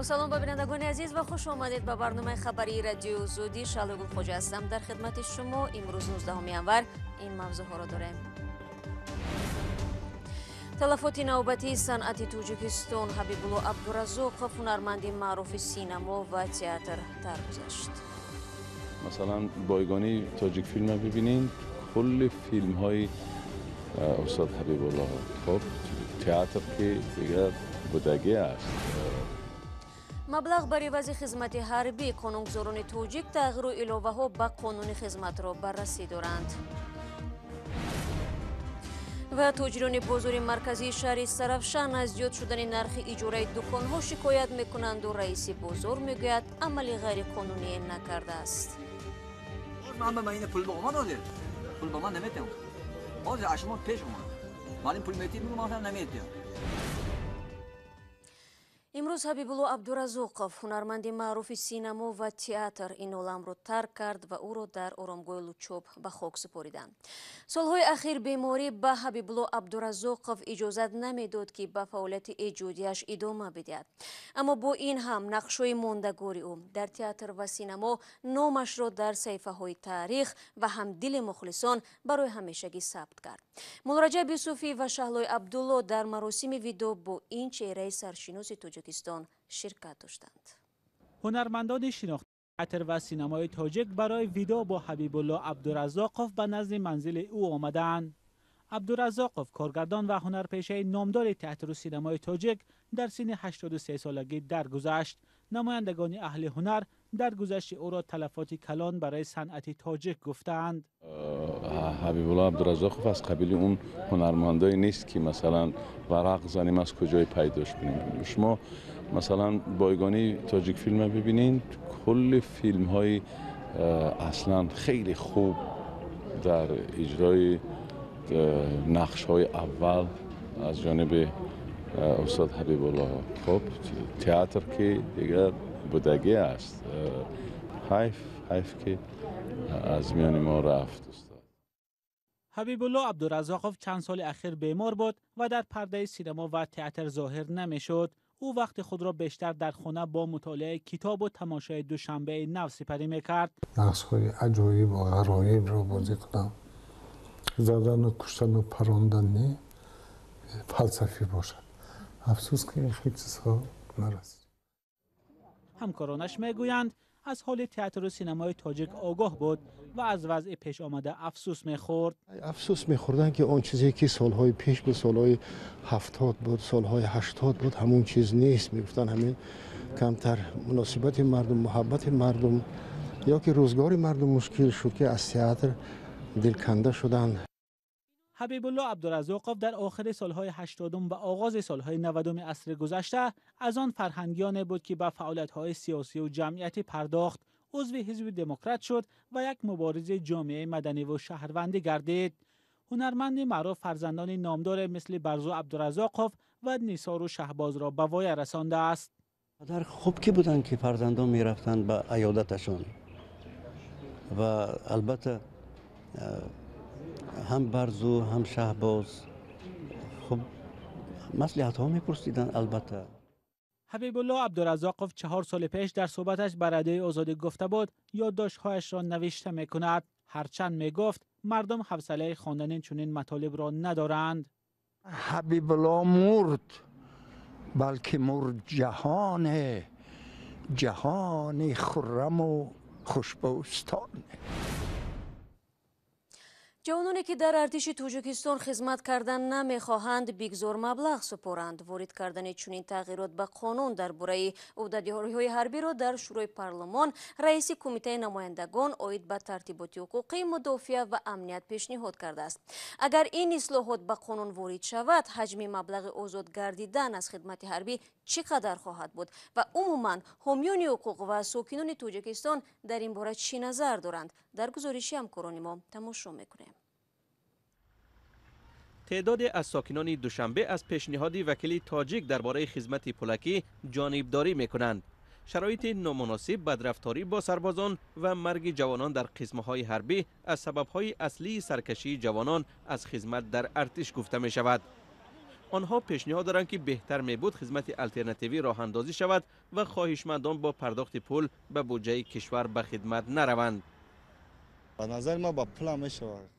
سلام به بینندگان عزیز و خوش آمدید به برنامه خبری رادیو زودی. شالو گلخوجه هستم در خدمت شما. امروز 19 انور این موضوع ها را داریم. تلفات نوبتی صنعت توجیکستان حبیبالله عبدالرزاقов هنرمند معروف سینما و تئاتر درگذشت. مثلا بایگانی تاجیک فیلم رو ببینین، کل فیلم های استاد حبیبالله، خب تئاتر که دیگر بودگی است. مبلغ برای وضع خدمت حربی قانونگذاران توجیک تغییر و علاوه ها به قانون خدمت را بررسی دارند. و تاجران بازار مرکزی شهر سرافشان از زیاد شدن نرخ اجاره دکان ها شکایت میکنند و رئیس بازار میگوید عملی غیر قانونی نکرده است. من به این پول به ما داده، پول به من نمیتونم. باز اشما پیش اومد. من این پول میتونم میگم من نمیتونم. امروز حبیبالله عبدالرزاقов هنرمند معروف سینما و تئاتر این عالم را ترک کرد و او را در آرامگاه لوچوب به خاک سپردند. سالهای اخیر بیماری به حبیبالله عبدالرزاقов اجازت نمیداد که به فعالیت ایجادیش ادامه بدهد. اما با این هم نقش‌های ماندگار او در تئاتر و سینما نامش را در صحیفه های تاریخ و هم دل مخلصان برای همیشگی ثبت کرد. مولا رجب یوسفی و شهلای عبدالله در مراسم ویدو با این چهره سرشناس تاجیکستان شرکت داشتند. هنرمندان شناخته تئاتر و سینمای تاجیک برای ویدو با حبیبالله عبدالرزاقов به نزد منزل او آمدند. عبدالرزاقов کارگردان و هنرپیشه نامدار تئاتر و سینمای تاجیک در سن 83 سالگی درگذشت. نمایندگان اهل هنر در گذشت او را تلفات کلان برای صنعت تاجیک گفتند. حبیبالله عبدالرزاقов از قبیل اون هنرمندایی نیست که مثلا ورق زنیم از کجای پیداش کنیم. شما مثلا بایگانی تاجیک فیلم رو ببینین، کل فیلم های اصلا خیلی خوب در اجرای نقش های اول از جانب استاد حبیبالله. خب تئاتر که دیگر بودگی است. حیف که از میان ما رفت. حبیبالله عبدالرزاقов چند سال اخیر بیمار بود و در پرده سینما و تئاتر ظاهر نمیشد. او وقت خود را بیشتر در خانه با مطالعه کتاب و تماشای دوشنبه نو سپری میکرد. نقش‌های عجایب و غرایب را بازی کنم. زدن و کشتن و پراندن نه فلسفی باشد. افسوس که خیلی چیزها نرسید. همکارانش میگویند از حال تئاتر و سینمای تاجیک آگاه بود و از وضع پیش آمده افسوس میخورد. افسوس میخوردن که آن چیزی که سالهای پیش بود، سالهای 70 بود، سالهای 80 بود، همون چیز نیست. میگفتن همین کمتر مناسبت مردم، محبت مردم یا که روزگار مردم مشکل شد که از تئاتر دلکنده شدن. حبیبالله عبدالرزاقов در آخر سالهای 80 و آغاز سالهای 90 عصر گذشته از آن فرهنگیانی بود که به فعالیت‌های سیاسی و جمعیتی پرداخت. عضو حزب دموکرات شد و یک مبارز جامعه مدنی و شهروندی گردید. هنرمند معروف فرزندان نامدار مثل برزو عبدالرزاقov و نیسار و شهباز را به وای رسانده است. در خوب که بودن که فرزندان میرفتن به عیادتشون و البته هم برزو هم شهباز خب مصلحت ها میپرسیدن. البته حبیبالله عبدالرزاقov 4 سال پیش در صحبتش بر رادیوی آزادی گفته بود یادداشت‌هایش را نوشته میکند. هرچند میگفت مردم حوصله خواندن چنین مطالب را ندارند. حبیبالله مرد، بلکه مرد جهان خرم و خوشبوستان. جوانانی که در ارتش تاجیکستان خدمت کردن نمیخواهند بیگزار مبلغ سپارند. وارد کردن چنین تغییرات به قانون درباره عهدهداری‌های حربی را در شورای پارلمان رئیس کمیته نمایندگان عاید به ترتیبات حقوقی مدافع و امنیت پیشنهاد کرده است. اگر این اصلاحات به قانون وارد شود، حجم مبلغ آزاد گردیدن از خدمت حربی چقدر خواهد بود و عموما حامیان حقوق و ساکنان تاجیکستان در این باره چی نظر دارند؟ در گزارشی همکاران ما تماشا میکنیم. تعدادی از ساکنان دوشنبه از پیشنهاد وکیل تاجیک درباره خدمت پولکی جانبداری میکنند. شرایط نامناسب، بدرفتاری با سربازان و مرگ جوانان در قسمت‌های حربی از سبب‌های اصلی سرکشی جوانان از خدمت در ارتش گفته می شود. آنها پیشنهاد دارند که بهتر میبود خدمت آلترناتیوی راه اندازی شود و خواهشمندان با پرداخت پول به بودجه کشور به خدمت نروند. به نظر ما با پول میشود.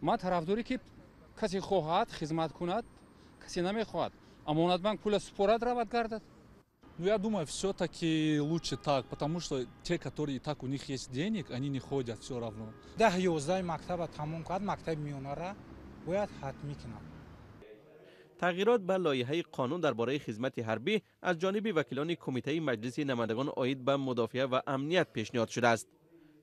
ما طرفداری که کسی خواهد خدمت کند، کسی немихоҳад. Амонатбанк пуля супорад равад гардад. Ну, я думаю, все-таки лучше так, потому что те, которые и так у них есть денег, они не ходят все равно. 10-11 مکتب تموم کرد مکتب میانه را باید حتمی کنم. تغییرات به لایحه قانون درباره خدمت حربی از جانب وکیلان کمیته مجلس نمایندگان عاید به مدافعه و امنیت پیشنهاد شده است.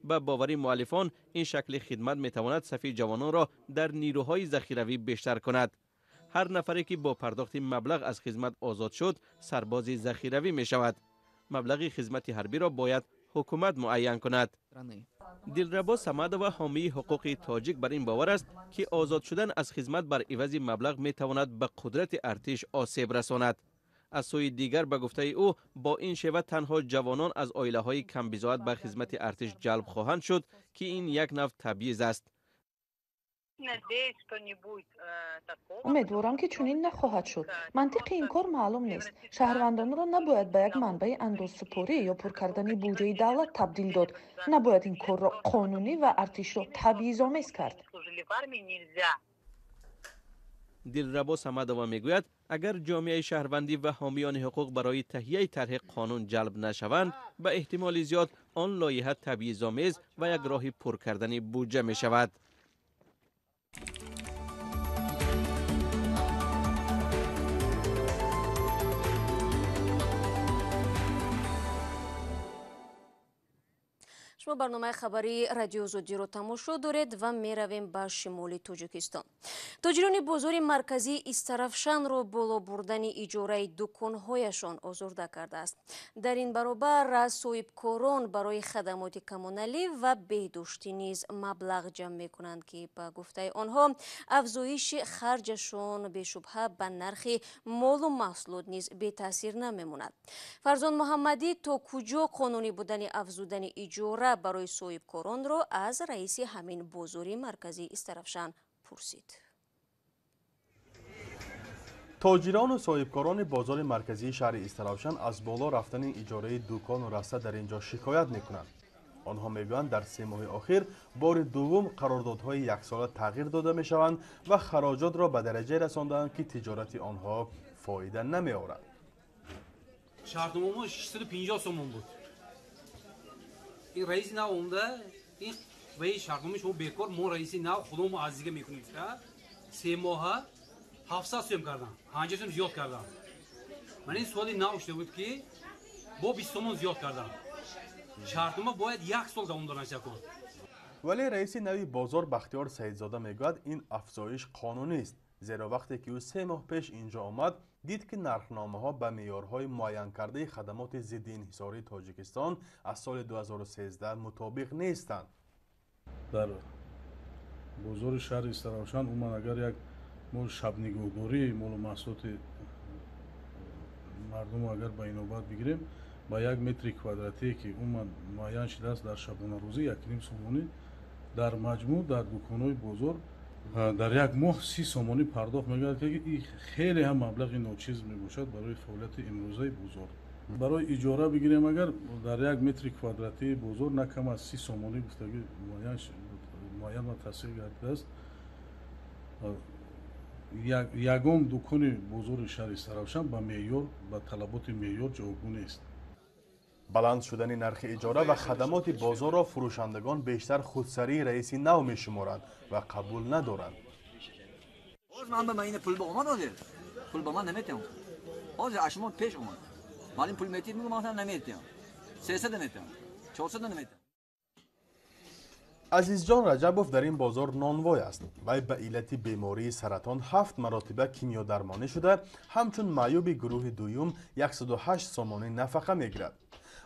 به باور مؤلفان این شکل خدمت میتواند صف جوانان را در نیروهای ذخیروی بیشتر کند. هر نفری که با پرداخت مبلغ از خدمت آزاد شد سرباز ذخیروی می شود. مبلغ خدمت حربی را باید حکومت معین کند. دلربا صمد و حامی حقوق تاجیک بر این باور است که آزاد شدن از خدمت بر عوض مبلغ می تواند به قدرت ارتش آسیب رساند. از سوی دیگر به گفته او با این شیوه تنها جوانان از عائله های کم بضاعت به خدمت ارتش جلب خواهند شد که این یک نوع تبعیض است. امیدوارم که چنین نخواهد شد. منطق این کار معلوم نیست. شهروندان را نباید به یک منبع اندازه‌سپاری یا پر کردن بودجه دولت تبدیل داد. نباید این کار را قانونی و ارتش را تبعیض‌آمیز کرد. دلربا صمدова میگوید اگر جامعه شهروندی و حامیان حقوق برای تهیه طرح قانون جلب نشوند به احتمال زیاد آن لایحه تبعیض‌آمیز و یک راه پر کردن بودجه می شود. شما برنامه خبری رادیو زودی رو تماشا دارید و می رویم به شمال تاجیکستان. تاجران بازار مرکزی استرافشان رو بالا بردن اجاره دکانهایشان آزرده کرده است. در این برابر صاحبکاران برای خدمات کمونالی و بهداشتی نیز مبلغ جمع می کنند که به گفته آنها افزایش خرجشان به شبهه به نرخ مال و محصولات نیز بی تاثیر نمی ماند. فرزان محمدی تا کجا قانونی بودن افزودن اجاره برای صاحبکاران را از رئیس همین بازار مرکزی استرافشان پرسید. تاجران و صاحبکاران بازار مرکزی شهر استرافشان از بالا رفتن اجاره دکان و رسته در اینجا شکایت میکنند. آنها میگویند در 3 ماه اخیر بار دوم قراردادهای یک ساله تغییر داده میشوند و خراجات را به درجه رساندند که تجارت آنها فایده نمیآورد. شرطنامه ما 650 سومون بود. این رئیس نو اومده این و این شرطنامه شما بیکار ما رئیس نو خودمون از دیگه میکنیم. 3 ماه 700 سوم کردم. هنجاشون زیاد کردم. من این سوالی نو شده بود که با 20 سوم زیاد کردم. شرطنامه باید 1 سال دوام داشته باشه. ولی رئیس نوی بازار بختیار سیدزاده میگوید این افزایش قانونی است. زیرا وقتی که او 3 ماه پیش اینجا آمد دید که نرخنامه ها به معیارهای معین کرده خدمات ضد انحصاری تاجیکستان از سال 2013 مطابق نیستند. در بازار شهر استرافشان اومد اگر یک مول شب نگهداری مول محصولات مردم اگر به اینوبت بگیریم با 1 متر کوادراتی که اومد معین شده است در شبانه روزی 1.5 سومانی در مجموع در دکان‌های بازار در 1 ماه 30 سومانی پرداخت می‌گردد که این خیلی هم مبلغ ناچیز میباشد برای فعالیت امروزه بازار. برای اجاره بگیریم اگر در 1 متر کوادراتی بازار نه کم از 30 سومانی گفتگی معین و تحصیل گردیده است. یگم دکان بازار شهر استرافشان به معیار به طلبات معیار جوابگو نیست. بلند شدن نرخ اجاره و خدمات بازار را فروشندگان بیشتر خودسری رئیس نو میشمارند و قبول ندارند. من به این پول با من داده. پول با من نمیتونم. باز اشما پیش اومد. من این پول میتونم میگم من نمیتونم. 300 نمیتونم. 400 نمیتونم. عزیز جان رجبوف در این بازار نانوای است. وی به علت بیماری سرطان 7 مرتبه کیمیا درمانی شده، همچون معیوب گروه دوم 108 سومانی نفقه میگیرد.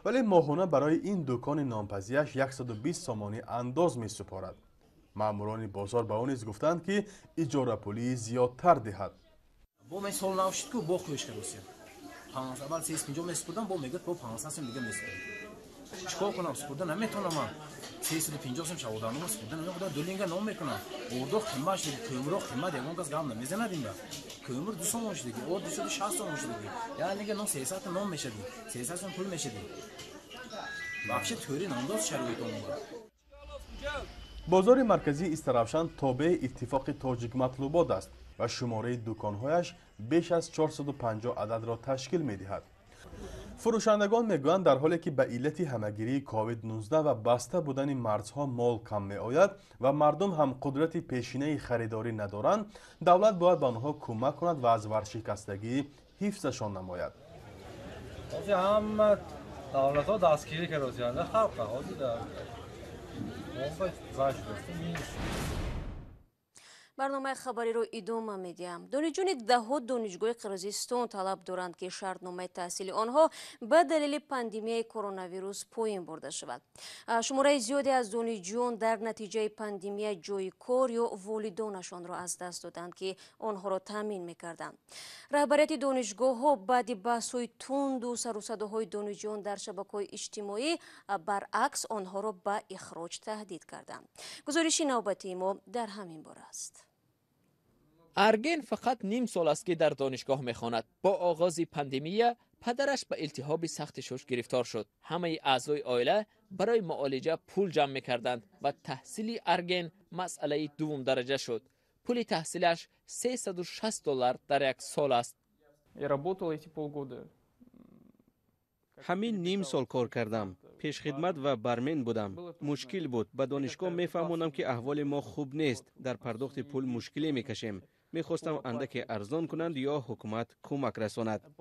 ولی ماهانه برای این دکان نانپزیش 120 سومانی انداز می سپارد. ماموران بازار به آن نیز گفتند که اجاره پولی زیادتر دهد. با من سال نوشید که با خویش کردم. 5 اول 350 میسپردم با میگفت با 500 میگه میسپردم. چیکار کنم سپرده نمیتونم من 350 سوم شودانم سپرده نمیتونم دولینگا نام میکنم اردو قیمت شد کومرو قیمت یگان کس گام نمیزنه دیگه کومر 200 سوم شده دیگه اور 260 سوم شده دیگه یعنی دیگه نو 300 نام میشه دیگه 300 سوم پول میشه دیگه вообще توری نانداز شرایط اونجا بازار مرکزی استرافشان تابع اتفاق تاجیک مطلوبات است و شماره دکانهایش بیش از 450 عدد را تشکیل می‌دهد. فروشندگان میگویند در حالی که به علت همهگیری کووید 19 و بسته بودن مرزها مال کم میآید و مردم هم قدرت پیشینه خریداری ندارند، دولت باید به آنها کمک کند و از ورشکستگی حفظشان نماید. هم دولت‌ها دستگیری کردند خلق حاضر برنامه خبری رو ادامه میدیم. دانشجویان دهها دانشگاه قرقیزستان طلب دارند که شرطنامه تحصیل آنها به دلیل پاندمی کرونا ویروس پایین برده شود. شماره زیادی از دانشجویان در نتیجه پاندمی جای کار یا والدانشان را از دست دادند که آنها را تامین میکردند. رهبریت دانشگاه ها بعد بحث‌های تند و سر و صداهای دانشجویان در شبکه‌های اجتماعی برعکس آنها را به اخراج تهدید کردند. گزارش نوبتی ما در همین باره است. ارگن فقط نیم سال است که در دانشگاه میخواند. با آغاز پاندمی پدرش به التهاب سخت شش گرفتار شد. همه اعضای عائله برای معالجه پول جمع میکردند و تحصیل ارگن مسئله دوم درجه شد. پول تحصیلش $360 در یک سال است. همین نیم سال کار کردم. پیش خدمت و برمن بودم. مشکل بود. به دانشگاه میفهمونم که احوال ما خوب نیست. در پرداخت پول مشکلی میکشیم. میخواستم اندک ارزان کنند یا حکومت کمک رساند.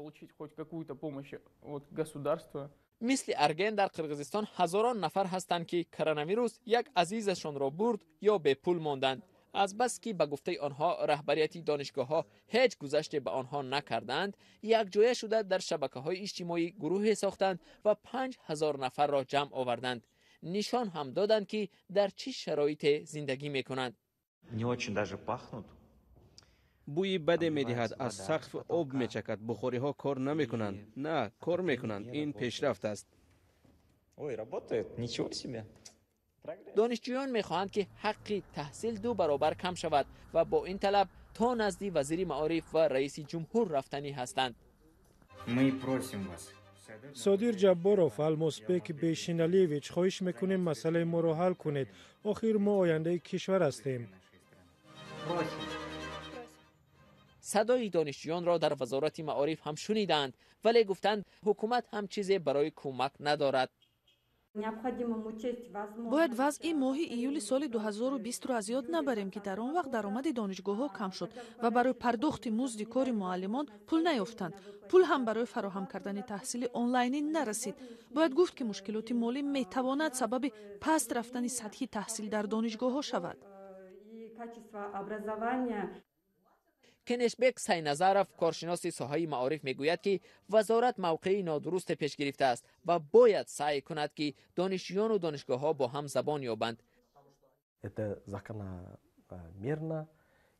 مثل ارگن در قرقیزستان هزاران نفر هستند که کرونا ویروس یک عزیزشان را برد یا به پول ماندند. از بس که به گفته آنها رهبریت دانشگاه ها هیچ گذشته به آنها نکردند، یک جایه شده در شبکه‌های اجتماعی گروه ساختند و 5000 نفر را جمع آوردند. نشان هم دادند که در چه شرایط زندگی میکنند. بوی بد میدهد، از سقف آب میچکد. بخاری ها کار نمیکنند. نه، کار میکنند. این پیشرفت است. دانشجویان میخواهند که حق تحصیل 2 برابر کم شود و با این طلب تا نزد وزیر معارف و رئیس جمهور رفتنی هستند. صادر جبارов المسبک بیشینالیویچ خواهش میکنیم مسئله ما را حل کنید. آخر ما آینده کشور هستیم. صدای دانشجویان را در وزارت معارف هم شنیدند، ولی گفتند حکومت هم چیزی برای کمک ندارد. باید وضع ماهی ایول سال 2020 را از یاد نبریم که در آن وقت درآمد دانشگاه‌ها کم شد و برای پرداخت مزد کار معلمان پول نیافتند. پول هم برای فراهم کردن تحصیل آنلاینی نرسید. باید گفت که مشکلات مالی میتواند سبب پست رفتن سطحی تحصیل در دانشگاه‌ها شود. کنشبک سینظرف کارشناس ساحه معارف میگوید که وزارت موقعی نادرست پیش گرفته است و باید سعی کند که دانشجویان و دانشگاه‌ها با هم زبان یابند.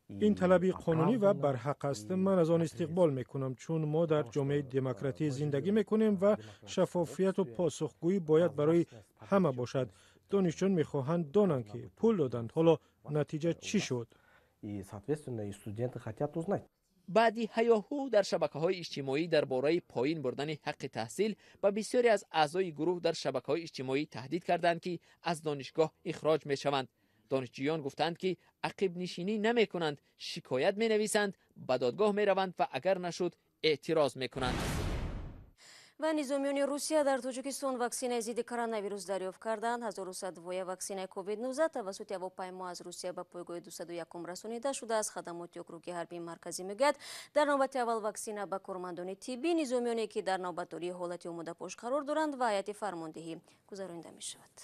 این طلبی قانونی و برحق است. من از آن استقبال میکنم، چون ما در جامعه دموکراتی زندگی میکنیم و شفافیت و پاسخگویی باید برای همه باشد. دانشجویان میخواهند دانند که پول دادند، حالا نتیجه چی شد؟ بعدی هیاهو در شبکه‌های اجتماعی درباره پایین بردن حق تحصیل و بسیاری از اعضای گروه در شبکه‌های اجتماعی تهدید کردند که از دانشگاه اخراج می‌شوند. دانشجویان گفتند که عقب نشینی نمی‌کنند، شکایت می‌نویسند، به دادگاه می‌روند و اگر نشد اعتراض می‌کنند. و نظامیان روسیه در تاجیکستان واکسن ضد کرونا ویروس دریافت کردند. 1102 واکسن کووید 19 توسط هواپیما از روسیه به پایگاه 201 رسانیده شده است. خدمات اوکروگی حربی مرکزی میگوید در نوبت اول واکسن به کارمندان طبی، نظامیانی که در نوبتاری حالت آماده باش قرار دارند و هیئت فرماندهی گزارانده می شود.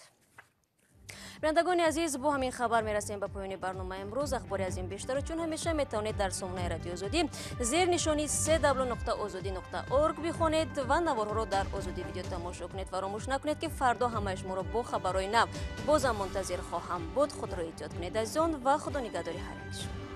بینندگان عزیز، با همین خبر میرسیم به پایان برنامه امروز. اخباری از این بیشتر چون همیشه میتوانید در سامانه رادیو آزادی زیر نشانی www.azadi.org بخوانید و نوارها را در آزادی ویدیو تماشا کنید. فراموش نکنید که فردا همه شما را با خبرهای نو بازم منتظر خواهم بود. خود را احتیاط کنید از آن و خدا نگهداری هر یک شما.